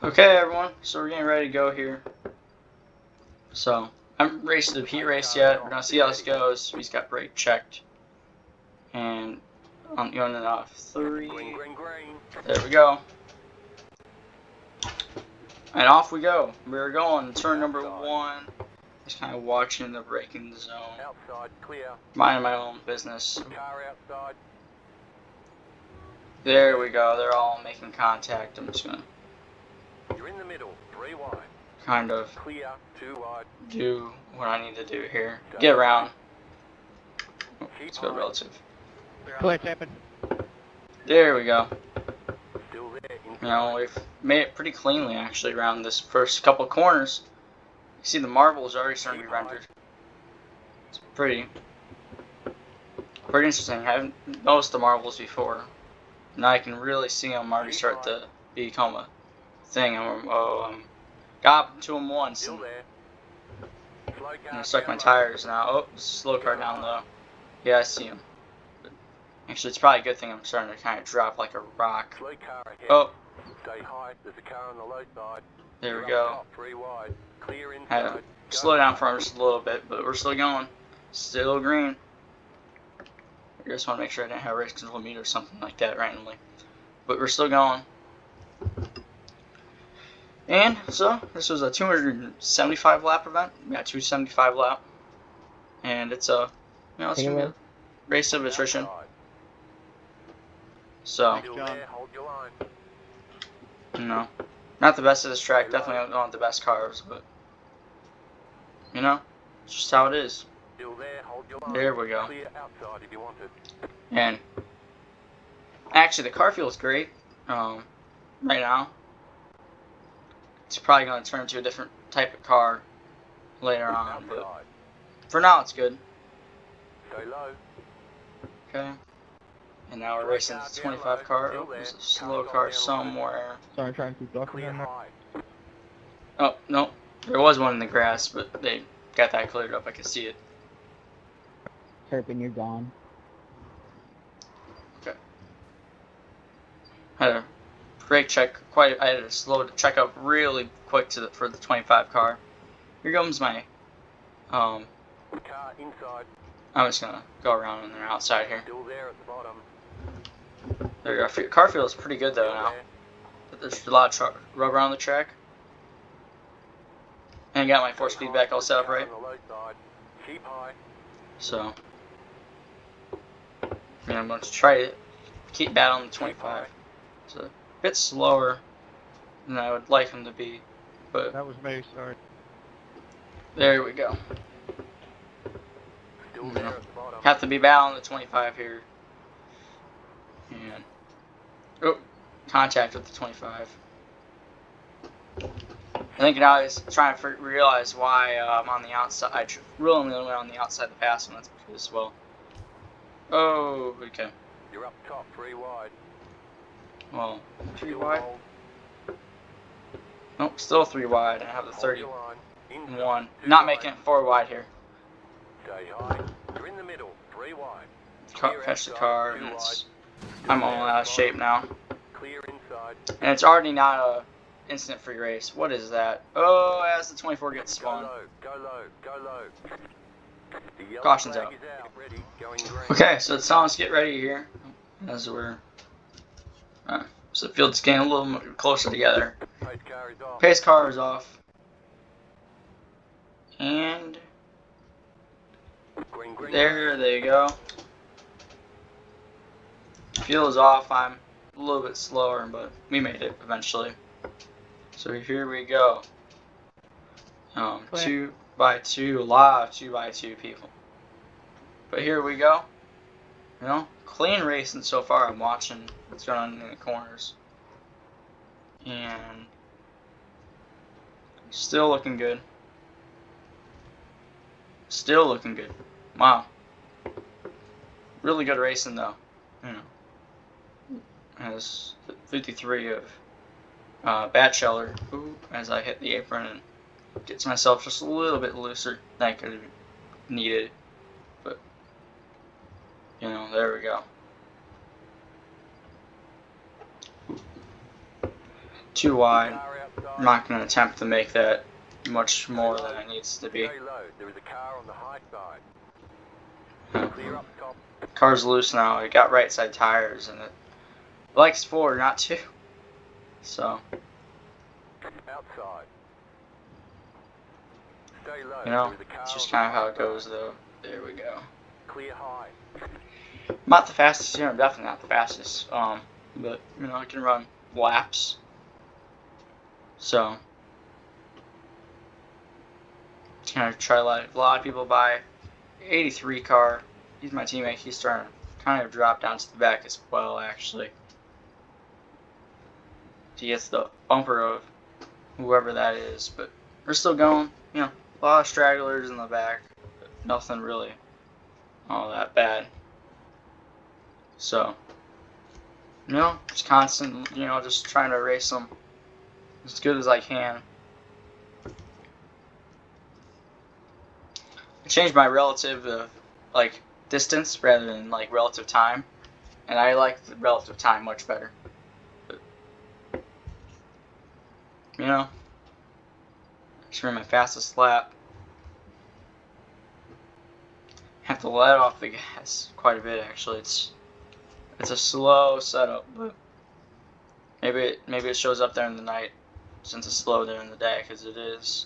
Okay, everyone, so we're getting ready to go here. So, I haven't raced the heat race yet. We're gonna see how this goes. He's got brake checked. And I'm going it off 3. There we go. And off we go. We're going. Turn number 1. Just kind of watching the braking zone. Minding my own business. There we go. They're all making contact. I'm just gonna. You're in the middle, 3 wide. Kind of Clear, 2 wide. do what I need to do here. Get around. Oh, let's go relative. Clear, tapping. There we go. Still there, You know, we've made it pretty cleanly actually around this first couple corners. You see the marbles already starting to be rendered. It's pretty interesting. I haven't noticed the marbles before. Now I can really see them already start to become a thing. Got to them once and I stuck my tires now. Oh, slow car down low. Yeah, I see him. But actually, it's probably a good thing I'm starting to kind of drop like a rock. Oh. Stay high, there's a car on the low side. There we go. 3 wide. Clear inside. Had to slow down for just a little bit, but we're still going. Still green. I just want to make sure I didn't have a race control meter or something like that randomly. But we're still going. And so, this was a 275 lap event. We got 275 lap. And it's a, you know, it's gonna be a race of attrition. So, you know, not the best of this track. Definitely not the best cars, but, you know, it's just how it is. There we go. And actually, the car feels great right now. It's probably going to turn into a different type of car later on, but for now it's good. Okay. And now we're racing the 25 car. Oh, there's a slow car somewhere. Sorry, trying to keep blocking them. Oh, no. There was one in the grass, but they got that cleared up. I could see it. Turpin, you're gone. Okay. Had a brake check. I had to slow the check up really quick for the 25 car. Here comes my. Car inside. I'm just gonna go around on their outside here. Still there at the bottom. There you go. Car feels pretty good though now. But there's a lot of rubber on the track. And I got my 4-speed back all set up right. Keep high. So, I'm going to try to keep battling the 25. It's a bit slower than I would like him to be, but That was me, sorry. there we go. Still there at the bottom. Have to be battling the 25 here. And oh, contact with the 25. I think now he's trying to realize why I'm on the outside. I really only went on the outside the past one. That's because, well. Oh, okay. You're up top, 3 wide. Well, 3 wide. Nope, still 3 wide. I have the 31. Not making it 4 wide here. Stay high. You're in the middle, 3 wide. Catch the car, and I'm all out of shape now. Clear inside. And it's already not a instant free race. What is that? Oh, as the 24 gets spun. Go low. Caution's out. Okay, so it's time to get ready here. As we're so the field's getting a little more closer together. Pace car is off. And there you go. Fuel is off. I'm a little bit slower, but we made it eventually. So here we go. 2 by 2, a lot of 2 by 2 people. But here we go. You know, clean racing so far. I'm watching what's going on in the corners. And still looking good. Still looking good. Wow. Really good racing though. You know. Has 53 of Batchelor. As I hit the apron and gets myself just a little bit looser than I could have needed. But you know, there we go. 2 wide. I'm not going to attempt to make that much more than it needs to be. Stay low. There is a car on the high side. Clear up top. Car's loose now. It got right side tires and it likes 4, not 2. So, Outside. Stay low. you know, There is a car it's just on the kind of how high it goes side. though. There we go. Clear high. I'm not the fastest here. I'm definitely not the fastest. But, you know, I can run laps. So, kind of try a lot of people buy 83 car. He's my teammate. He's starting to kind of drop down to the back as well, actually. He gets the bumper of whoever that is, but we're still going. You know, a lot of stragglers in the back. But nothing really all that bad. So, you know, just constant, you know, just trying to race them as good as I can. I changed my relative like distance rather than like relative time, and I like the relative time much better. But, you know, just ran my fastest lap. Have to let off the gas quite a bit actually. It's a slow setup, but maybe it shows up there in the night since it's slow there in the day, because it is.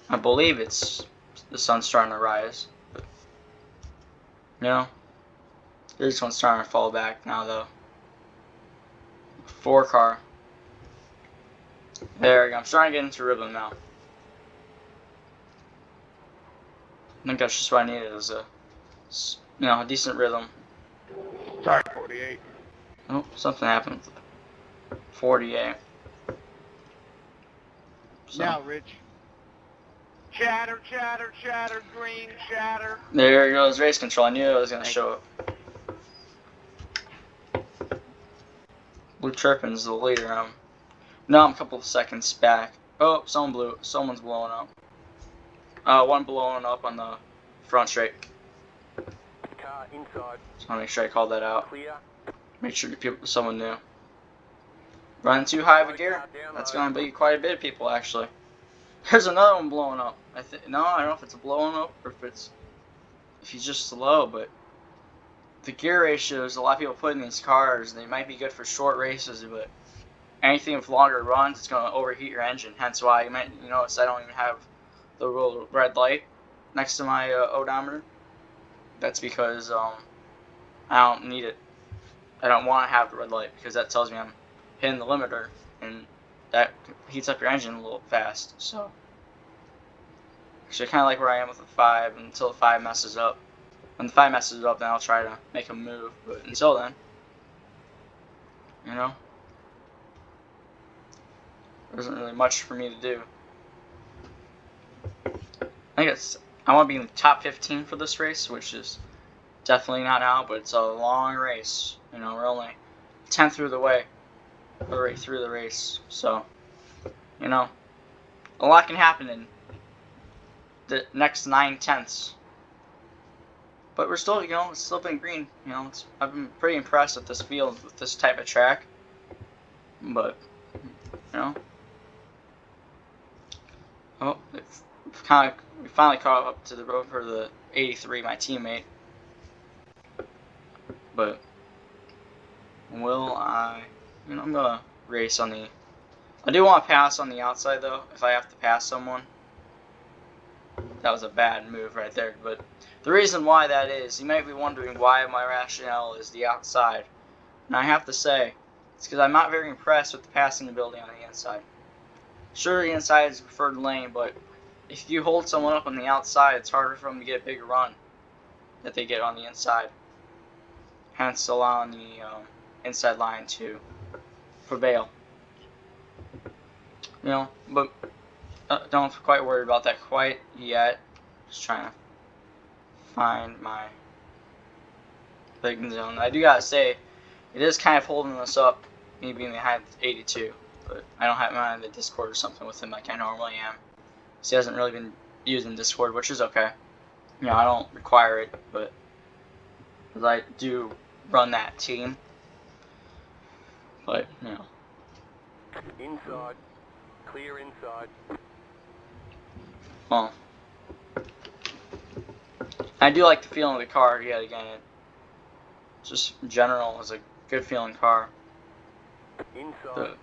I believe it's the sun's starting to rise, but, you know, this one's starting to fall back now though. 4 car. There we go. I'm starting to get into rhythm now. I think that's just what I needed, is a, you know, a decent rhythm. Sorry, 48. Oh, something happened with 48. So, Now, Rich. Chatter, chatter, chatter, green chatter. there goes race control. I knew it was going to show up. Blue Trippin's the leader. Now I'm a couple of seconds back. Oh, someone's blowing up. One blowing up on the front straight. Car inside. Just want to make sure I called that out. Clear. Make sure someone knew. Running too high of a gear. That's going to be quite a bit of people actually. There's another one blowing up. No, I don't know if it's blowing up or if he's just slow, but the gear ratios a lot of people put in these cars, they might be good for short races, but anything with longer runs, it's going to overheat your engine. Hence why you notice I don't even have the little red light next to my odometer. That's because I don't need it. I don't want to have the red light because that tells me I'm hitting the limiter, and that heats up your engine a little fast. So actually, kind of like where I am with the 5 until the 5 messes up. When the 5 messes up, then I'll try to make a move. But until then, you know, there isn't really much for me to do. I want to be in the top 15 for this race, which is definitely not out, but it's a long race. You know, we're only 10th through the way, or right through the race. So, you know, a lot can happen in the next 9/10ths. But we're still, you know, it's still been green. You know, I've been pretty impressed with this field, with this type of track. But, you know, oh, we finally caught up to the road for the 83, my teammate. But will I? You know, I'm gonna race on the. I do want to pass on the outside though, if I have to pass someone. That was a bad move right there, but the reason why that is, you might be wondering why my rationale is the outside. And I have to say, it's because I'm not very impressed with the passing ability on the inside. Sure, the inside is the preferred lane, but if you hold someone up on the outside, it's harder for them to get a big run that they get on the inside. Hence allowing the inside line to prevail. You know, but don't quite worry about that quite yet. Just trying to find my big zone. I do gotta say, it is kind of holding us up, me being behind 82. But I don't have him on the Discord or something with him like I normally am. So he hasn't really been using Discord, which is okay. You know, I don't require it, but because I do run that team. But, you know, Inside. Clear inside. Well, I do like the feeling of the car yet again. Just in general, is a good feeling car. Inside.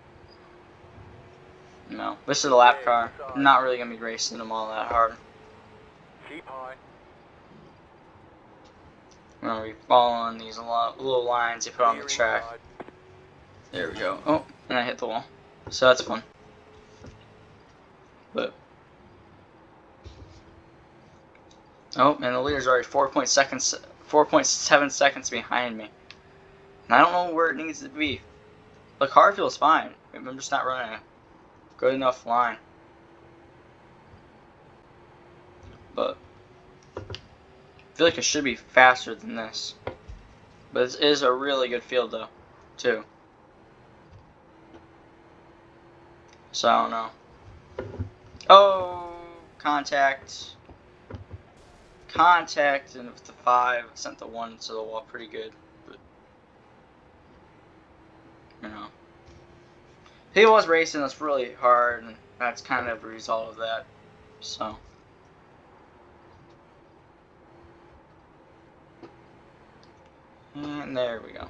This is a lap car. I'm not really gonna be racing them all that hard. Keep high. I'm gonna be following these little lines they put on the track. There we go. Oh, and I hit the wall. So that's fun. But oh, and the leader's already 4.7 seconds behind me. And I don't know where it needs to be. The car feels fine. I'm just not running a good enough line. But I feel like it should be faster than this. But it is a really good field though, too. So I don't know. Oh, contact. Contact, and with the 5, sent the 1 to the wall pretty good. But, he was racing us really hard, and that's kind of a result of that. So. And there we go.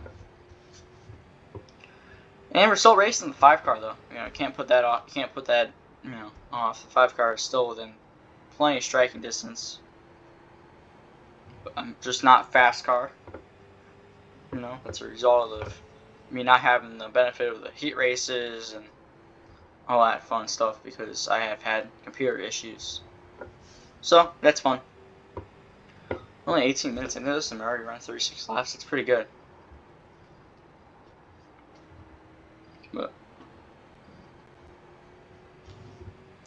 And we're still racing the 5 car though. Can't put that off. Can't put that, off. The 5 car is still within plenty of striking distance. But I'm just not fast car. That's a result of me not having the benefit of the heat races and all that fun stuff because I have had computer issues. So that's fun. Only 18 minutes into this and I'm already running 36 laps. That's pretty good. But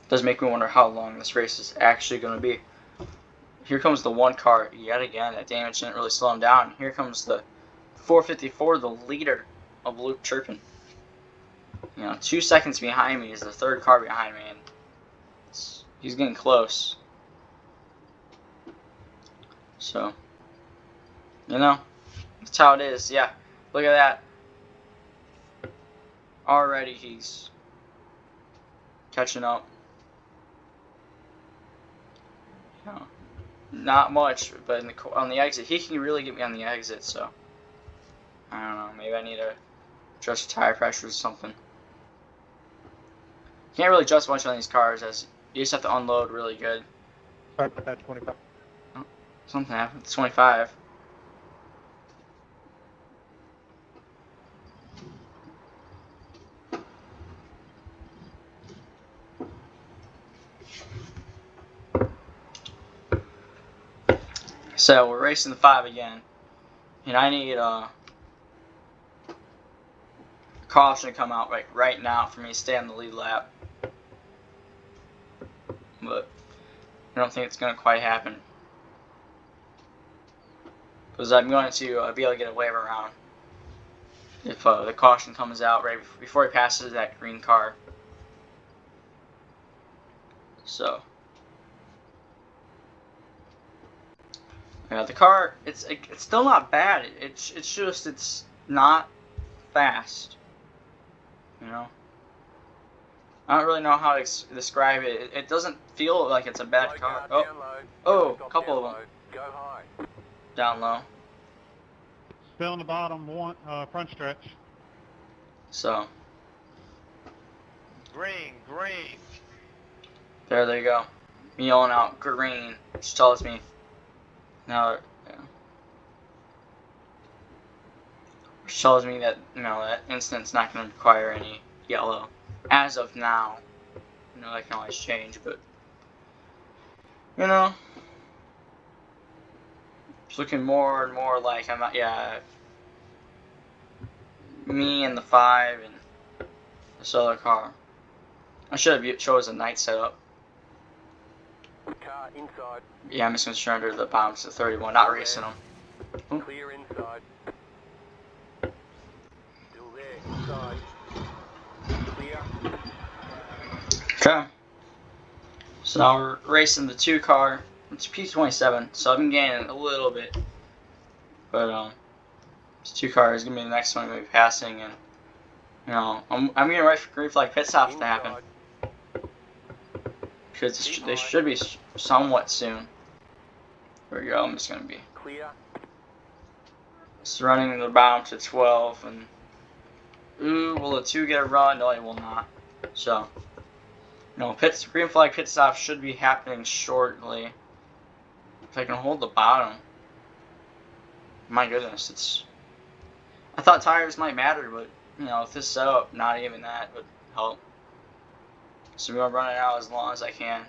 it does make me wonder how long this race is actually going to be. Here comes the 1 car yet again. That damage didn't really slow him down. Here comes the 454, the leader of Luke Turpin. 2 seconds behind me is the 3rd car behind me, and he's getting close. So, that's how it is. Yeah, look at that. Already he's catching up. Not much, but on the exit, he can really get me on the exit. So, I don't know. Maybe I need to adjust tire pressure or something. Can't really adjust much on these cars, as you just have to unload really good. Sorry about that, 25. Oh, something happened. 25. So we're racing the 5 again, and I need a caution to come out right now for me to stay on the lead lap. But I don't think it's going to quite happen. Because I'm going to be able to get a wave around if the caution comes out right before he passes that green car. So, the car, it's still not bad. It's just it's not fast. I don't really know how to describe it. It doesn't feel like it's a bad car. Oh, a couple of them. Go high. Down low. Still in the bottom one, front stretch. So. Green. There they go. Me yelling out green, which tells me now. Which tells me that that instant's not going to require any yellow as of now. That can always change, but it's looking more and more like I'm not. Yeah, me and the 5 and this other car. I should have chosen a night setup. Car inside. Yeah, I'm just going to turn under the bombs at 31, not racing them. Clear inside. Still there, inside. Clear. Okay. So now we're racing the 2 car. It's P27, so I've been gaining a little bit. But this 2 car is going to be the next one I'm going to be passing, and You know, I'm getting ready for green flag pit stops to happen. Because they should be somewhat soon. There we go. I'm just gonna be running the bottom to 12, and ooh, will the 2 get a run? No, it will not. So, green flag pit stop should be happening shortly. If I can hold the bottom. My goodness, it's. I thought tires might matter, but with this setup, not even that would help. So I'm gonna run it out as long as I can.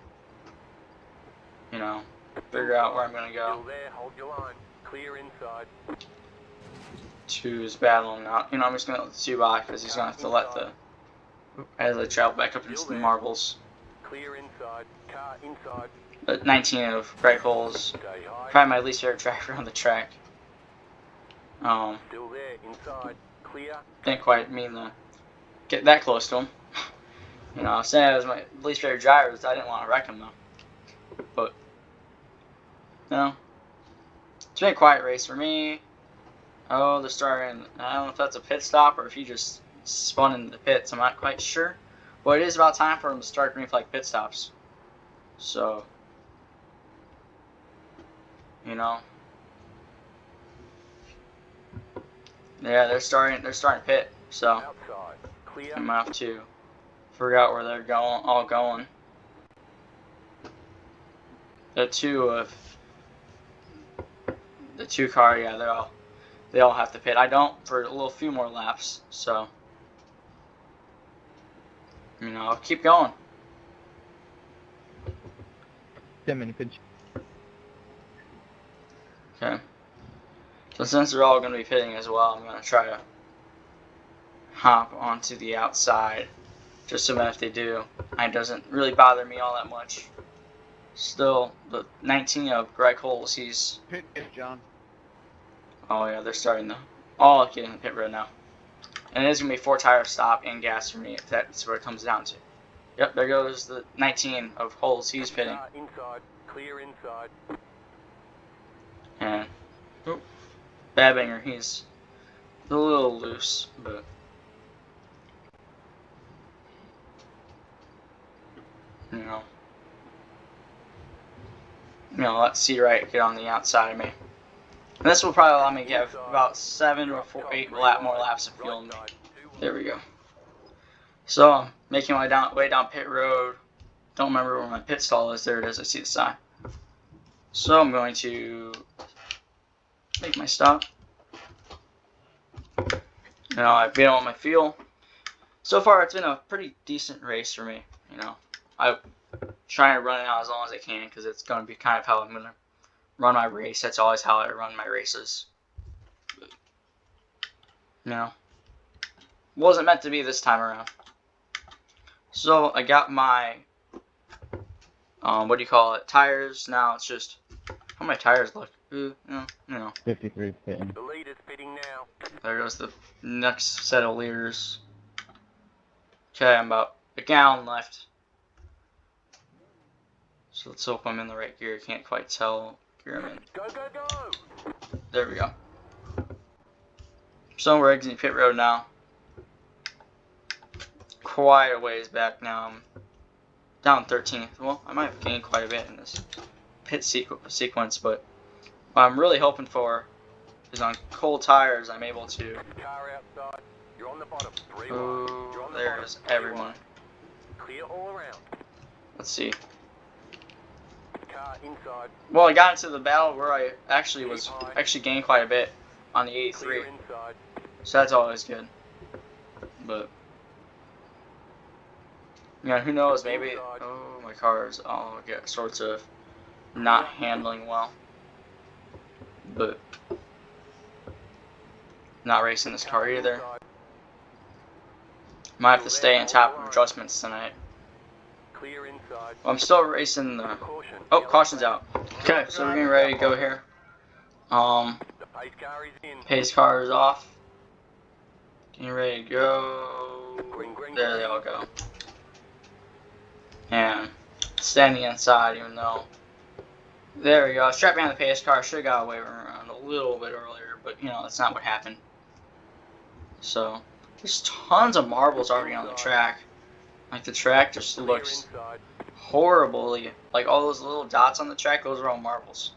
Figure out where I'm gonna go. Still there, hold your line. Clear inside. 2 is battling out. I'm just gonna let the 2 by because he's gonna have to let the. As I travel back up into the marbles. Clear inside. Car inside. But 19 of Greg Holes. Probably my least favorite driver on the track. Still there, inside. Clear. Didn't quite mean to get that close to him. Saying it was my least favorite driver, I didn't want to wreck him though. But it's been a quiet race for me. Oh, they're starting. I don't know if that's a pit stop or if he just spun into the pits. I'm not quite sure. But it is about time for him to start green flag pit stops. So, yeah, they're starting pit. So I'm gonna have to figure out where they're all going. The 2 car, yeah, they all have to pit. I don't for a few more laps, so I'll keep going. 10 minutes. Okay. So since they're all gonna be pitting as well, I'm gonna try to hop onto the outside, just so that if they do, it doesn't really bother me all that much. Still, the 19 of Greg Holes, he's. Pit, John. Oh yeah, they're starting to all get in the pit road now. And it is going to be 4 tire stop and gas for me if that's what it comes down to. Yep, there goes the 19 of Holes. He's pitting. Inside. Clear inside. And Babinger, he's a little loose, but let C-Right get on the outside of me. And this will probably allow me to get about 7 or 8 more laps of fuel in me. There we go. So I'm making my way down pit road. Don't remember where my pit stall is. There it is. I see the sign. So I'm going to make my stop. Now I've been on my fuel. So far it's been a pretty decent race for me. I'm trying to run it out as long as I can because it's going to be kind of how I'm going to run my race. That's always how I run my races. Wasn't meant to be this time around. So I got my tires. Now it's just how my tires look. 53 pitting. The leader's pitting now. There goes the next set of leaders. Okay, I'm about a gallon left. So let's hope I'm in the right gear. Can't quite tell gear I'm in. Go, go, go! There we go. So we're exiting pit road now. Quite a ways back now. I'm down 13th. Well, I might have gained quite a bit in this pit sequence, but what I'm really hoping for is on cold tires I'm able to. Car outside. You're on the bottom. 3 Oh, there's everyone. Clear all around. Let's see. Car inside. Well, I got into the battle where I actually gained quite a bit on the 83. Clear inside. So that's always good. But who knows? Maybe my cars all get sorts of not handling well. But not racing this car either. Might have to stay on top of adjustments tonight. Clear inside. Well, I'm still racing the. Oh, caution's out. Okay, so we're getting ready to go here. The pace car is in. Pace car is off. Getting ready to go. There they all go. And standing inside, even though. There we go. Strapped behind the pace car. Should have got away around a little bit earlier, but that's not what happened. So There's tons of marbles already on the track. Like the track just Clear looks inside. horribly. Like all those little dots on the track, those are all marbles.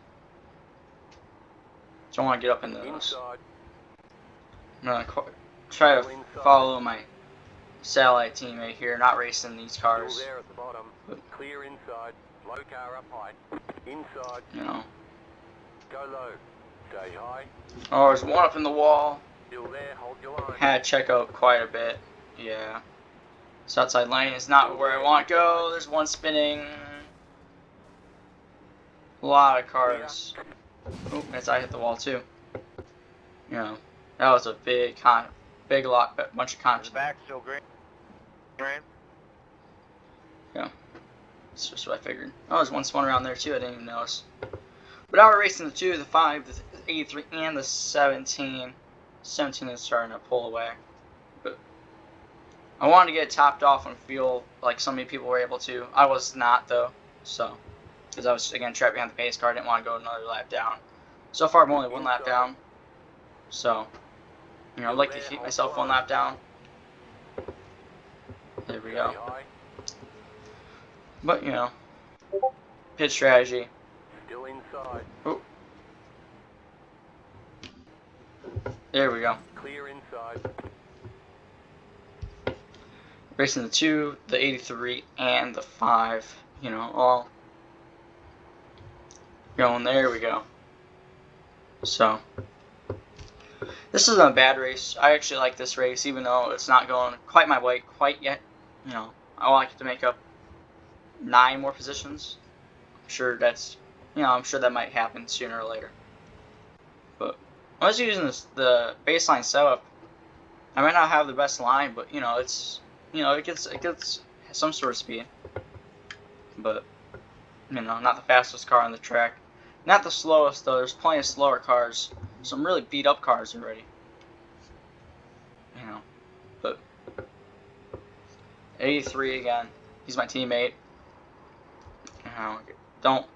Don't want to get up into those. Inside. I'm gonna try to follow my satellite teammate here, not racing these Still cars. there at the bottom. Clear inside. Low car up high. Inside. You know. Go low. Stay high. Oh, there's one up in the wall. Still there. Hold your line. Had to check out quite a bit. Yeah. This outside lane is not where I want to go. There's one spinning. A lot of cars. Oh, as I hit the wall too. You know, that was a bunch of The cons. back still green. Green. Yeah. That's just what I figured. Oh, there's one spun around there too. I didn't even notice. But now we're racing the 2, the 5, the 83, and the 17. 17 is starting to pull away. But I wanted to get it topped off and feel like so many people were able to. I was not though. So, because I was again trapped behind the pace car, I didn't want to go another lap down. So far, I'm only 1 lap down. So, you know, I'd like to keep myself 1 lap down. There we go. But you know, pit strategy. Still inside. Oh. There we go. Clear inside. Racing the 2, the 83, and the 5. You know, all going. There we go. So, this isn't a bad race. I actually like this race, even though it's not going quite my way quite yet. You know, I would like to make up 9 more positions. I'm sure that's, you know, I'm sure that might happen sooner or later. But I was using the baseline setup. I might not have the best line, but you know, it's, you know, it gets some sort of speed. But you know, not the fastest car on the track, not the slowest though. There's plenty of slower cars, some really beat up cars already. You know, but 83 again. He's my teammate. You know, don't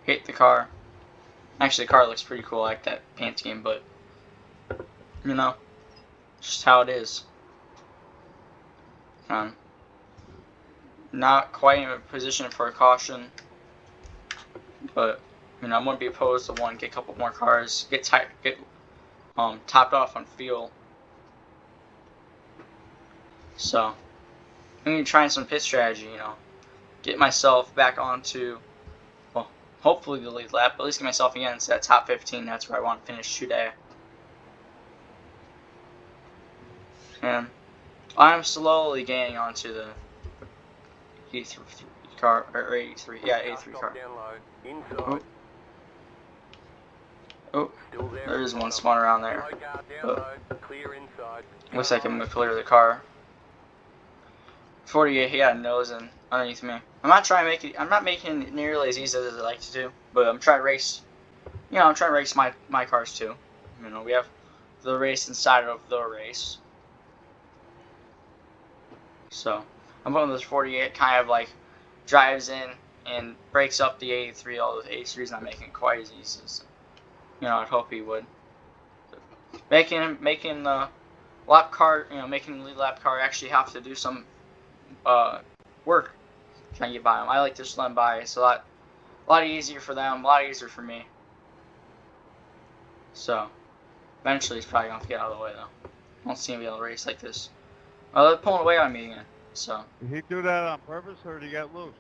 hit the car. Actually, the car looks pretty cool. I like that paint scheme, but you know, just how it is. Not quite in a position for a caution, but you know, I wouldn't be opposed to one. Get a couple more cars. Get topped off on fuel. So I'm gonna be trying some pit strategy. You know, get myself back onto, well, hopefully the lead lap, but at least get myself again into that top 15. That's where I want to finish today. And I'm slowly gaining onto the 83 car, or 83, yeah, 83 car. Oh, there is one spawn around there. But looks like I'm gonna clear the car. 48, he had a nose in underneath me. I'm not making it nearly as easy as I like to do, but I'm trying to race. You know, I'm trying to race my cars too. You know, we have the race inside of the race. So I'm one of those 48 kind of like drives in and breaks up the 83. Although the 83 is not making it quite as easy as, you know, I'd hope he would. Making the lap car, you know, making the lead lap car actually have to do some work trying to get by them. I like to just let them by. It's a lot easier for them, a lot easier for me. So eventually he's probably gonna get out of the way though. I don't see him be able to race like this. Oh, they're pulling away on me again. So Did he do that on purpose or did he get loose?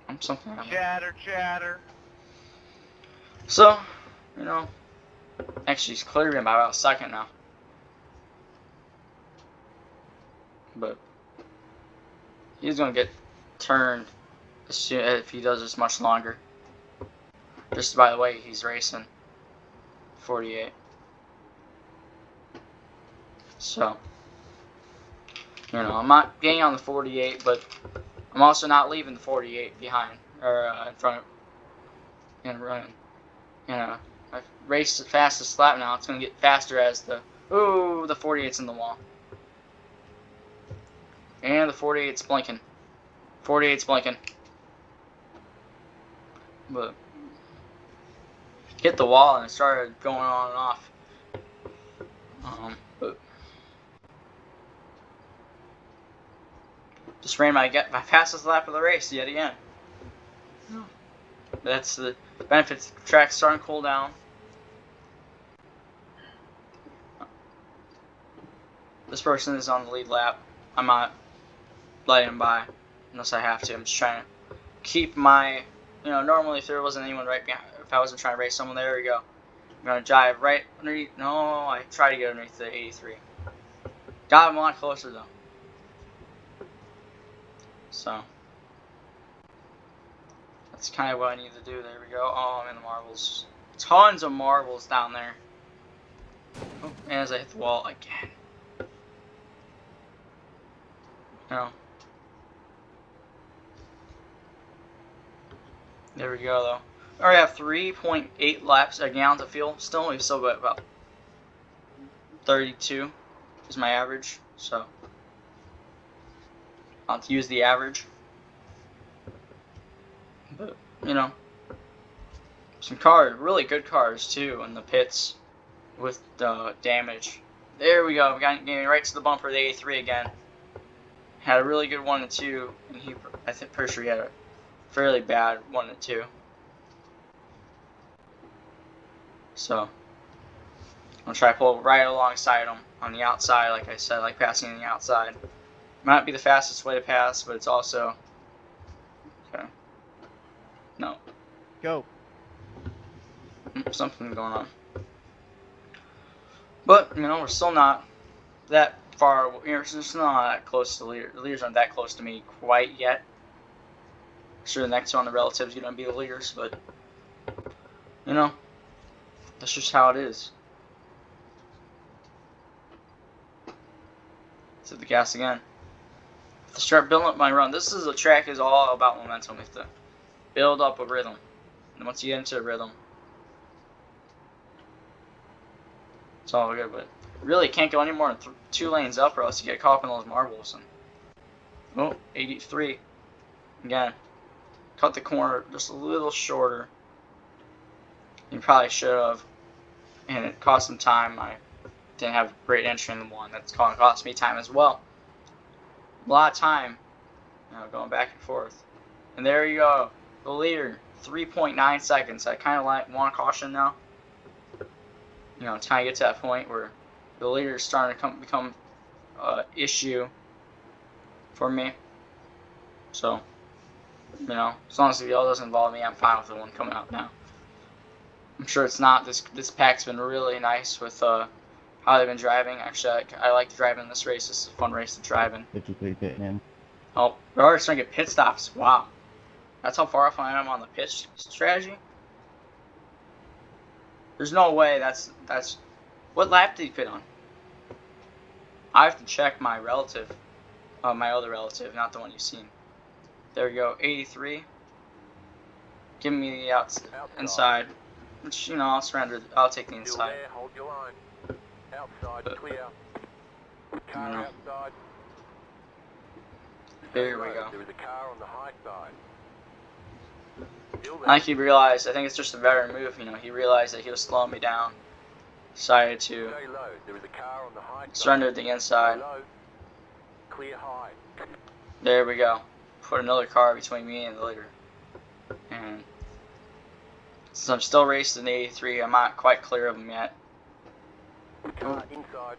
I'm something. Chatter, chatter. So, you know, actually he's clearing by about a second now. But he's gonna get turned as soon if he does this much longer. Just by the way he's racing 48. So, you know, I'm not getting on the 48, but I'm also not leaving the 48 behind or in front of and running. You know, I've raced the fastest lap now. It's gonna get faster as the 48's in the wall. And the 48's blinking. 48's blinking. But hit the wall and it started going on and off. But just ran my fastest lap of the race yet again. That's the benefits. The track's starting to cool down. This person is on the lead lap. I'm not letting him by unless I have to. I'm just trying to keep my, normally if there wasn't anyone right behind, if I wasn't trying to race someone, there we go. I'm going to drive right underneath. No, I tried to get underneath the 83. Got him a lot closer though. So that's kind of what I need to do. There we go. Oh, I'm in the marbles. Tons of marbles down there. Oh, and as I hit the wall again. No. There we go though. I already have 3.8 laps a gallon of fuel. We've still got about 32 is my average. So I'll have to use the average. But, some cars, really good cars too in the pits with the damage. There we go. We got getting right to the bumper of the A3 again. Had a really good 1 and 2, and I think pretty sure he had a fairly bad 1 and 2. So I'm gonna try to pull right alongside him on the outside, like I said, like passing on the outside. Might be the fastest way to pass, but it's also okay. No. Go. Something going on. But we're still not that far. We're just not that close to the leader. The leaders aren't that close to me quite yet. Sure, the next one, the relatives, gonna be the leaders, but that's just how it is. Let's hit the gas again. To start building up my run. This is a track is all about momentum. You have to build up a rhythm, and once you get into a rhythm, it's all good. But really, can't go any more than 2 lanes up, or else you get caught up in those marbles. And 83 again. Cut the corner just a little shorter. You probably should have, and it cost some time. I didn't have great entry in the one. That's going to cost me time as well. A lot of time, going back and forth. And there you go, the leader, 3.9 seconds. I kind of want to caution now. It's kind of get to that point where the leader is starting to become an issue for me. So, as long as the yellow doesn't involve me, I'm fine with the one coming out now. I'm sure it's not. This pack's been really nice with how they've been driving. Actually, I like driving this race. This is a fun race to drive in. 53 pitting in. Oh, we're already starting to get pit stops. Wow. That's how far off I am on the pitch strategy? There's no way that's... What lap did he pit on? I have to check my relative. My other relative, not the one you've seen. There we go, 83. Give me the inside. Which, I'll surrender. I'll take the inside. There, hold your line. Outside, clear. Car outside. There we go. There is a car on the high side. I think he realized, I think it's just a veteran move, he realized that he was slowing me down. Decided to surrender the inside. Clear high. There we go. Put another car between me and the leader. And since I'm still racing the 83, I'm not quite clear of him yet. Car inside.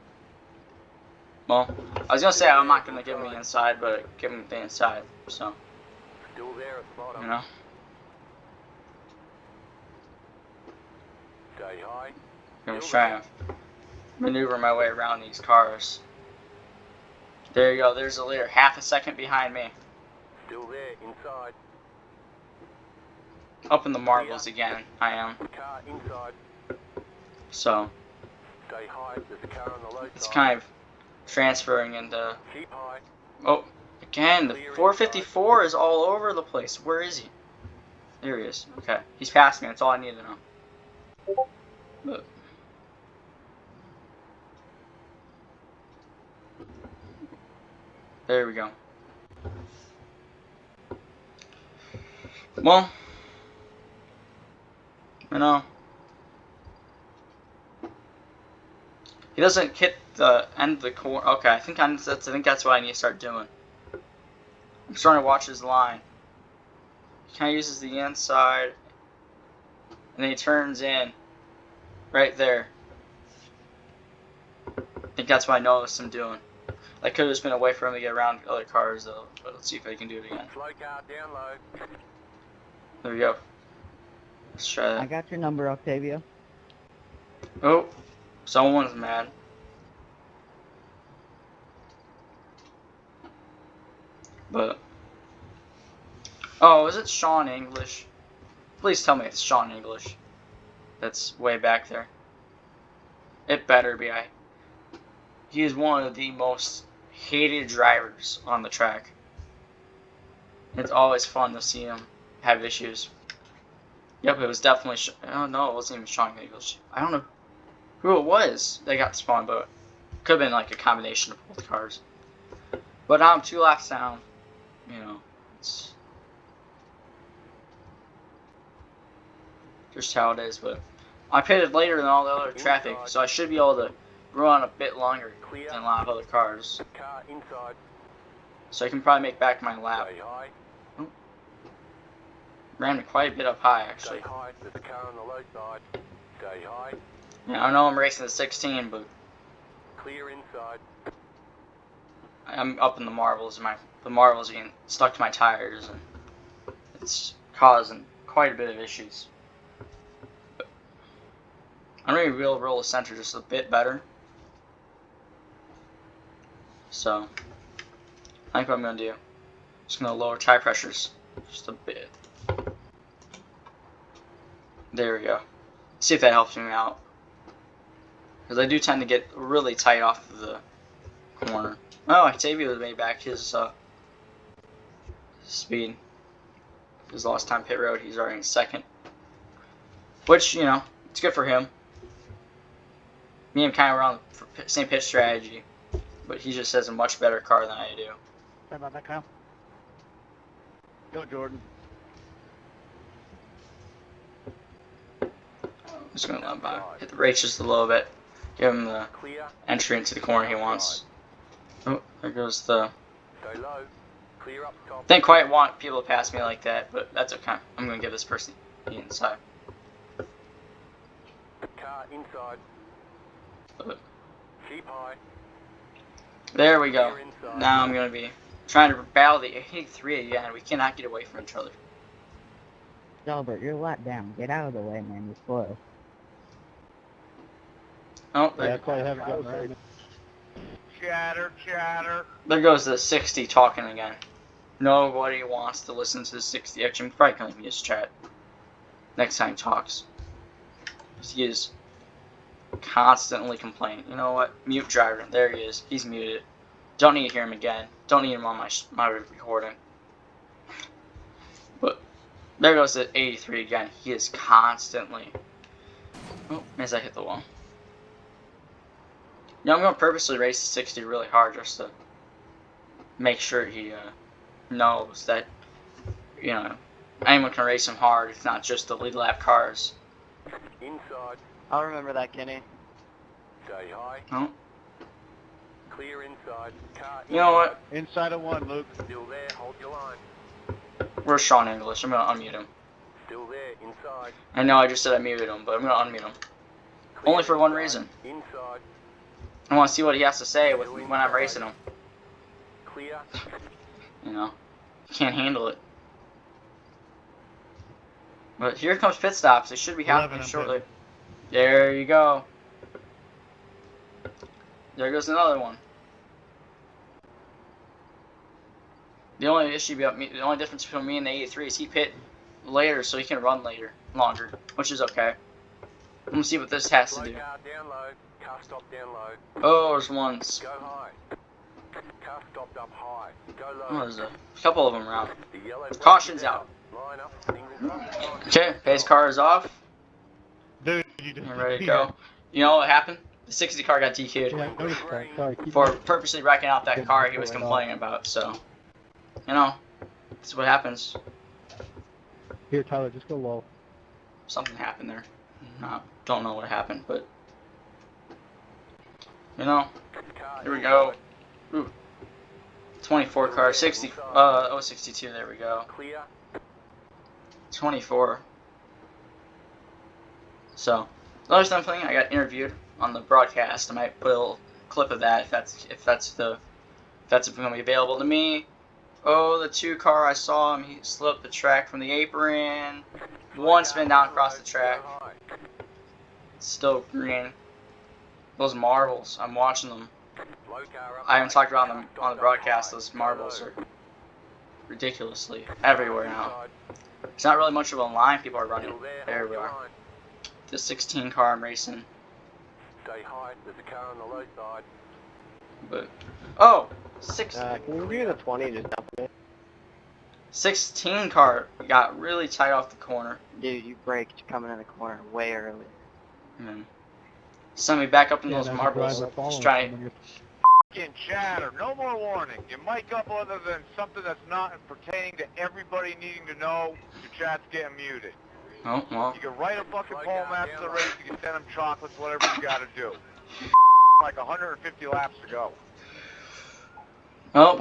Well, I was going to say I'm not going to give him the inside, but give him the inside, so. Still there at the bottom. Stay high. I'm just trying to maneuver my way around these cars. There you go, there's the leader, half a second behind me. Still there, inside. Up in the marbles again, I am. Car inside. So, Stay high, there's a car on the low it's side. kind of transferring into... Keep high. Oh, again, the 454 is all over the place. Where is he? There he is. Okay, he's past me, that's all I need to know. But there we go. Well, He doesn't hit the end of the corner. Okay, I think that's what I need to start doing. I'm starting to watch his line. He kind of uses the inside, and then he turns in, right there. I think that's what I noticed him doing. That could have just been a way for him to get around other cars, though. But let's see if I can do it again. Slow car down low. There we go. Let's try I that. got your number, Octavio. Oh, someone's mad. But oh, is it Sean English? Please tell me it's Sean English. That's way back there. It better be. He is one of the most hated drivers on the track. It's always fun to see him have issues. Yep, it was definitely. Oh no, it wasn't even Sean English. I don't know who it was that got spawned, but it could have been like a combination of both cars. But now I'm 2 laps down. You know, it's just how it is. But I pitted later than all the other traffic, so I should be able to run a bit longer than a lot of other cars. Car inside. So I can probably make back my lap. Stay high. Oh. Ran quite a bit up high, actually. Stay high. There's a car on the low side. Stay high. Yeah, I know I'm racing the 16, but Clear inside. I'm up in the marbles, and the marbles are getting stuck to my tires, and it's causing quite a bit of issues. But I'm going to be able to roll the center just a bit better. So, I think what I'm going to do, just going to lower tire pressures just a bit. There we go. See if that helps me out. Because I do tend to get really tight off of the corner. Oh, Octavio made back his speed. His last time pit road, he's already in second. Which, you know, it's good for him. Me and him kind of around the same pitch strategy. But he just has a much better car than I do. Sorry about that, Kyle. Go, Jordan. I'm just going to let him by. Hit the brakes just a little bit. Give him the Clear. entry into the corner he wants. Oh, there goes the... Stay low. Clear up top. Didn't quite want people to pass me like that, but that's okay. I'm going to give this person the inside. Car inside. But Keep high. there we go. Clear inside. Now I'm going to be trying to battle the 83 again. We cannot get away from each other. Delbert, you're a lap down. Get out of the way, man. You're slow. Oh, Yeah, that's why I haven't gotten right. Chatter, chatter. there goes the 60 talking again. Nobody wants to listen to the 60. Actually, I'm probably going to use chat next time he talks. He is constantly complaining. You know what? Mute driver. There he is. He's muted. Don't need to hear him again. Don't need him on my recording. But there goes the 83 again. He is constantly... Oh, as I hit the wall. Yeah, I'm going to purposely race the 60 really hard just to make sure he knows that, you know, anyone can race him hard. It's not just the lead lap cars. Inside. I'll remember that, Kenny. Stay high. Oh, Clear inside. Car you know what? Inside of one, Luke. Still there. Hold your line. Where's Sean English? I'm going to unmute him. Still there. Inside. I know I just said I muted him, but I'm going to unmute him. Clear Only for one inside. reason. Inside. I want to see what he has to say when I'm racing him. Clear. You know, can't handle it. But here comes pit stops. They should be 11 happening and shortly. There you go. There goes another one. The only issue about me, the only difference between me and the 83 is he pit later, so he can run longer, which is okay. I'm gonna see what this has to Slow do. car down low. Car stop down low. Oh, there's ones. Go high. Car stopped up high. Go low. Oh, there's a couple of them around. The yellow Caution's flag is out. Line up. Single front. Okay, pace car is off. Dude, you just... I'm ready to go. You know what happened? The 60 car got DQ'd Yeah, I noticed that. Sorry. keep for going. purposely wrecking out that car he was complaining about. So, you know, that's what happens. Here, Tyler, just go low. Something happened there. Don't know what happened, but You know? Here we go. Ooh. 24 car, 60, 62, there we go. Clear. 24. So, the other stuff thing, I got interviewed on the broadcast. I might put a little clip of that if that's going to be available to me. Oh, the 2 car, I saw him. He slipped the track from the apron. One spin down across the track. Still green. Those marbles, I'm watching them. I haven't talked about them on the broadcast. Those marbles are ridiculously everywhere now. It's not really much of a line people are running. There we are. The 16 car I'm racing. Stay high, there's a car on the low side. But, oh! Can you do the 20 just dump it? 16 car got really tight off the corner. Dude, you braked coming in the corner way early. And then sent me back up in those there's a marbles. driver following Just trying. someone. Fucking chatter. No more warning. Your mic up other than something that's not pertaining to everybody needing to know. Your chat's getting muted. Oh, well. You can write a fucking poem after the race. You can send them chocolates, whatever you gotta do. Like 150 laps to go. Oh, well.